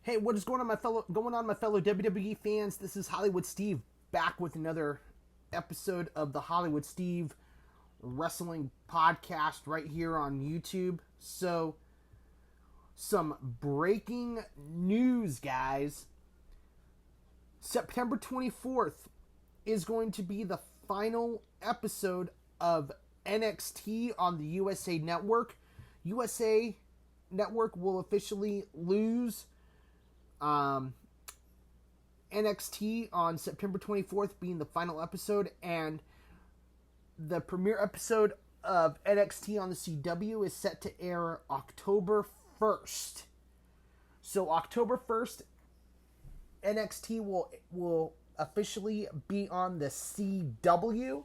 Hey, what is going on, my fellow WWE fans? This is Hollywood Steve back with another episode of the Hollywood Steve Wrestling Podcast right here on YouTube. So, some breaking news, guys. September 24th is going to be the final episode of NXT on the USA Network. USA Network will officially lose NXT on September 24th being the final episode, and the premiere episode of NXT on the CW is set to air October 1st. So October 1st, NXT will officially be on the CW.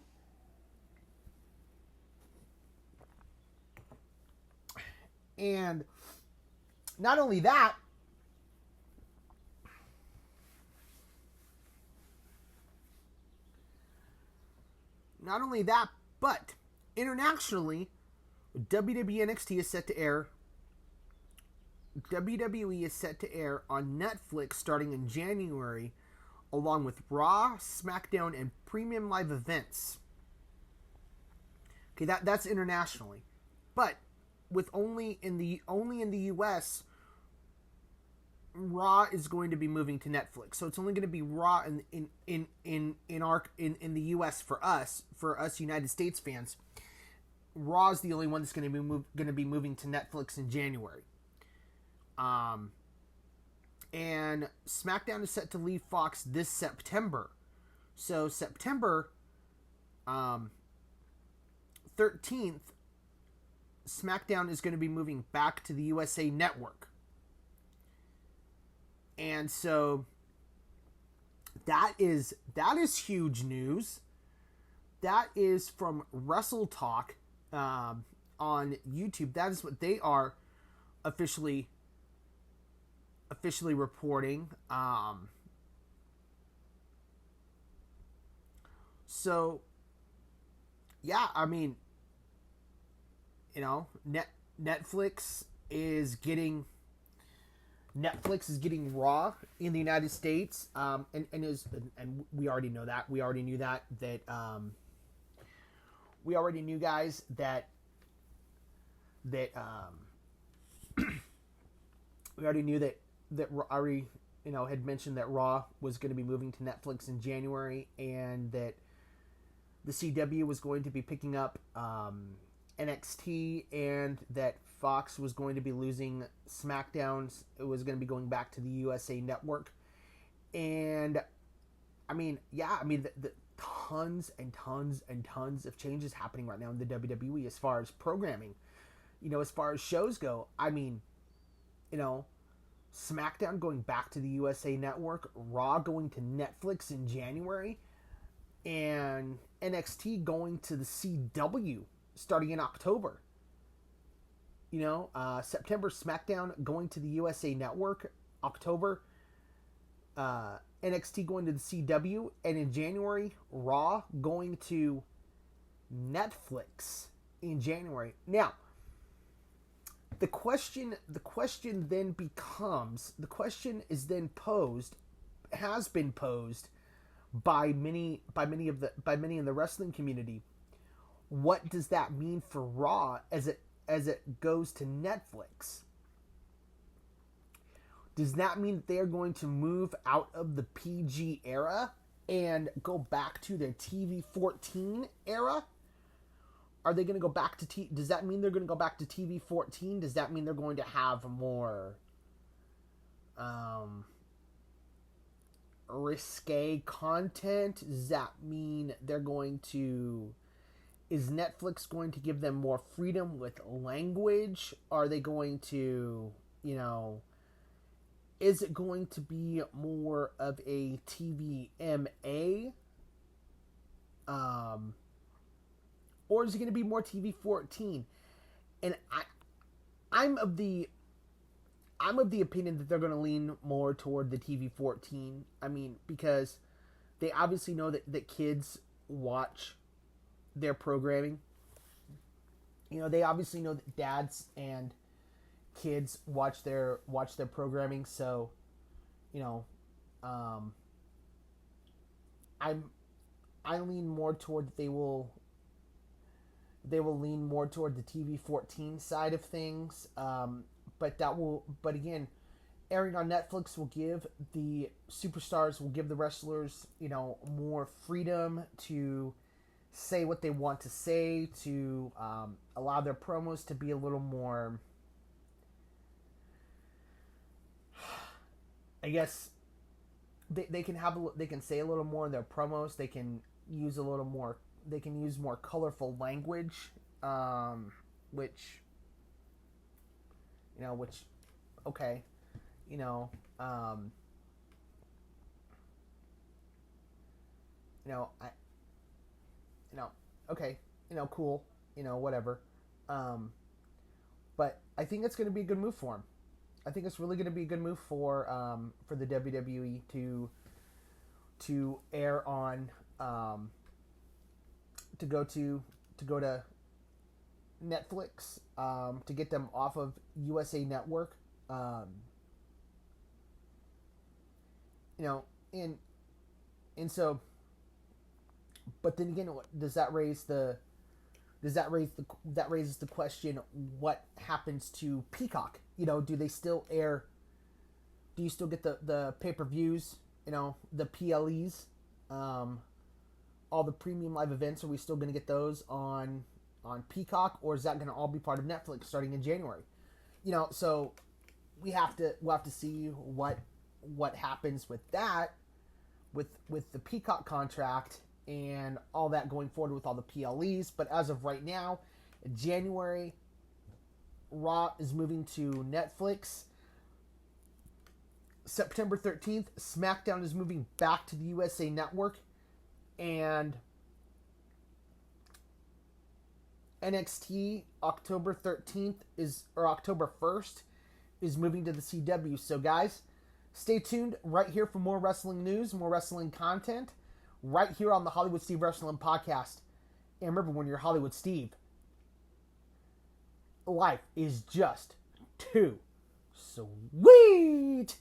And not only that, but internationally, WWE NXT is set to air. WWE is set to air on Netflix starting in January, along with Raw, Smackdown, and premium live events. Okay, that's internationally, but with only in the US, Raw is going to be moving to Netflix, so it's only going to be Raw in the US for us United States fans. Raw is the only one that's going to be moving to Netflix in January. And SmackDown is set to leave Fox this September. So September 13th, SmackDown is going to be moving back to the USA Network. And so that is huge news. That is from Wrestle Talk on YouTube. That is what they are officially reporting. So yeah, I mean, you know, Netflix is getting Raw in the United States, and we already know that. We already knew that we already knew, guys, that we already knew that already, had mentioned that Raw was going to be moving to Netflix in January, and that the CW was going to be picking up NXT, and that Fox was going to be losing SmackDown. It was going to be going back to the USA Network. And the tons and tons and tons of changes happening right now in the WWE as far as programming, as far as shows go. SmackDown going back to the USA Network, Raw going to Netflix in January, and NXT going to the CW starting in October. September SmackDown going to the USA Network, October NXT going to the CW, and in January Raw going to Netflix in January. Now, the question then becomes, the question is then posed, has been posed by many in the wrestling community. What does that mean for Raw as it goes to Netflix? Does that mean that they are going to move out of the PG era and go back to their TV-14 era? Are they going to go back to does that mean they're going to go back to TV-14? Does that mean they're going to have more risque content? Does that mean they're going to... Is Netflix going to give them more freedom with language? Are they going to, is it going to be more of a TVMA? Or is it going to be more TV-14? And I'm of the opinion that they're going to lean more toward the TV-14. Because they obviously know that kids watch their programming. They obviously know that dads and kids watch their programming, so You know, um, I'm I lean more toward they will lean more toward the TV 14 side of things. But again, airing on Netflix will give the superstars, will give the wrestlers, more freedom to say what they want to say, to allow their promos to be a little more, I guess, they can say a little more in their promos. They can use a little more. They can use more colorful language, which which okay, you know, um, I okay, cool, whatever. Um, but I think it's going to be a good move for him. I think it's really going to be a good move for the WWE to air on to go to Netflix, to get them off of USA Network. Um, you know, and so, but then again, does that raise the that raises the question: what happens to Peacock? Do they still air? Do you still get the pay-per-views? The PLEs, all the premium live events. Are we still going to get those on Peacock, or is that going to all be part of Netflix starting in January? So we'll have to see what happens with that, with the Peacock contract and all that going forward with all the PLEs. But as of right now, January, Raw is moving to Netflix. September 13th, Smackdown is moving back to the USA Network, and NXT October 1st is moving to the CW. So guys, stay tuned right here for more wrestling news, more wrestling content, right here on the Hollywood Steve Wrestling Podcast. And remember, when you're Hollywood Steve, life is just too sweet.